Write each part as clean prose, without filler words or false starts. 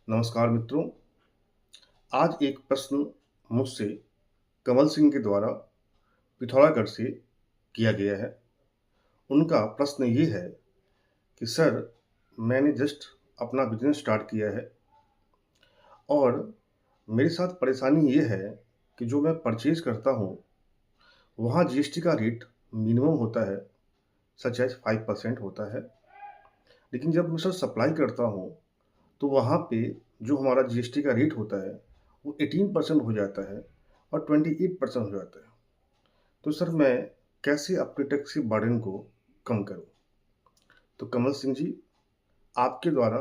नमस्कार मित्रों, आज एक प्रश्न मुझसे कमल सिंह के द्वारा पिथौरागढ़ से किया गया है। उनका प्रश्न ये है कि सर, मैंने जस्ट अपना बिज़नेस स्टार्ट किया है और मेरे साथ परेशानी ये है कि जो मैं परचेज़ करता हूँ, वहाँ जीएसटी का रेट मिनिमम होता है, सच एज़ 5% होता है। लेकिन जब मैं सर सप्लाई करता हूँ, तो वहाँ पे जो हमारा जीएसटी का रेट होता है, वो 18% हो जाता है और 28% हो जाता है। तो सर मैं कैसे अपने टैक्स के बर्डन को कम करूँ? तो कमल सिंह जी, आपके द्वारा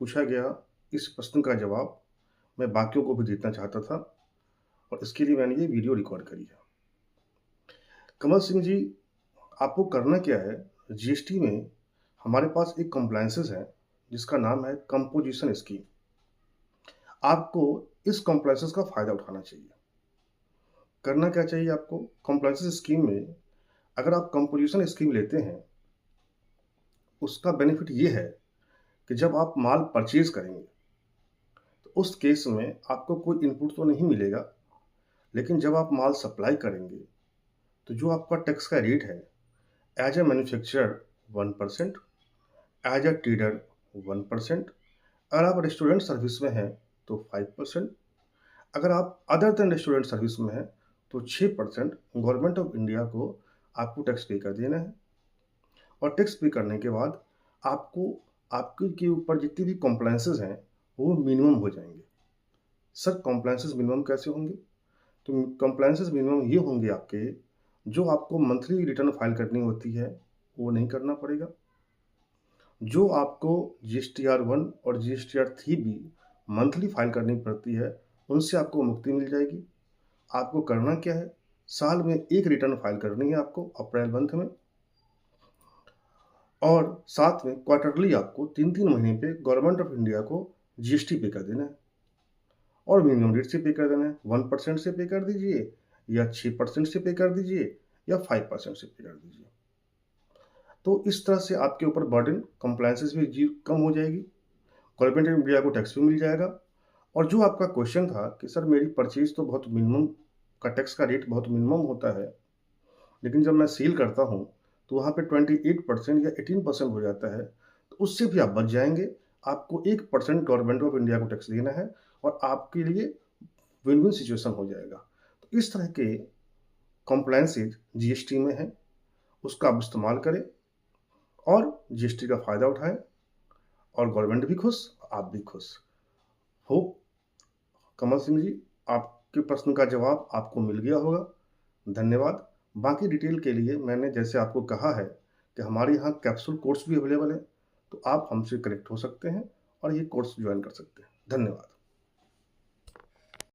पूछा गया इस प्रश्न का जवाब मैं बाकियों को भी देना चाहता था और इसके लिए मैंने ये वीडियो रिकॉर्ड करी है। कमल सिंह जी, आपको करना क्या है, जीएसटी में हमारे पास एक कंप्लायंसेस है जिसका नाम है कंपोजिशन स्कीम। आपको इस कंप्लायंसेस का फ़ायदा उठाना चाहिए। करना क्या चाहिए आपको? कंप्लायंसेस स्कीम में अगर आप कंपोजिशन स्कीम लेते हैं, उसका बेनिफिट ये है कि जब आप माल परचेज़ करेंगे, तो उस केस में आपको कोई इनपुट तो नहीं मिलेगा, लेकिन जब आप माल सप्लाई करेंगे, तो जो आपका टैक्स का रेट है, as a manufacturer 1%, as a trader 1%, अगर आप रेस्टोरेंट सर्विस में हैं, तो 5%, अगर आप अदर देन रेस्टोरेंट सर्विस में हैं, तो 6% गवर्नमेंट ऑफ इंडिया को आपको टैक्स पे कर देना है और टैक्स पे करने के बाद आपको आपके के ऊपर जितनी भी कॉम्प्लायंसेस हैं, वो मिनिमम हो जाएँगे। सर कॉम्प्लायंसेस मिनिमम कैसे होंगे? तो कॉम्प्लायंसेस मिनिमम ये होंगे आपके, जो आपको मंथली रिटर्न फाइल करनी होती है, वो नहीं करना पड़ेगा। जो आपको जीएसटीआर 1 और जीएसटीआर 3 भी मंथली फाइल करनी पड़ती है, उनसे आपको मुक्ति मिल जाएगी। आपको करना क्या है, साल में 1 रिटर्न फाइल करनी है आपको अप्रैल मंथ में और साथ में क्वार्टरली आपको 3-3 महीने पे गवर्नमेंट ऑफ इंडिया को जीएसटी पे कर देना है और मिनिमम रेट से पे कर देना है। 1% से पे कर दीजिए या 6% से पे कर दीजिए या 5% से पे कर दीजिए। तो इस तरह से आपके ऊपर बर्डन कंप्लायंसेस भी जी कम हो जाएगी, गवर्नमेंट ऑफ इंडिया को टैक्स भी मिल जाएगा। और जो आपका क्वेश्चन था कि सर मेरी परचेज़ तो बहुत मिनिमम का टैक्स का रेट बहुत मिनिमम होता है, लेकिन जब मैं सेल करता हूँ, तो वहाँ पे 28% या 18% हो जाता है, तो उससे भी आप बच जाएँगे। आपको 1% गवर्नमेंट ऑफ इंडिया को टैक्स देना है और आपके लिए विन-विन सिचुएशन हो जाएगा। तो इस तरह के कॉम्प्लायंसेस जीएसटी में हैं, उसका आप इस्तेमाल करें और जीएसटी का फ़ायदा उठाएँ और गवर्नमेंट भी खुश, आप भी खुश। होप कमल सिंह जी, आपके प्रश्न का जवाब आपको मिल गया होगा। धन्यवाद। बाकी डिटेल के लिए मैंने जैसे आपको कहा है कि हमारे यहाँ कैप्सूल कोर्स भी अवेलेबल है, तो आप हमसे कनेक्ट हो सकते हैं और ये कोर्स जॉइन कर सकते हैं। धन्यवाद।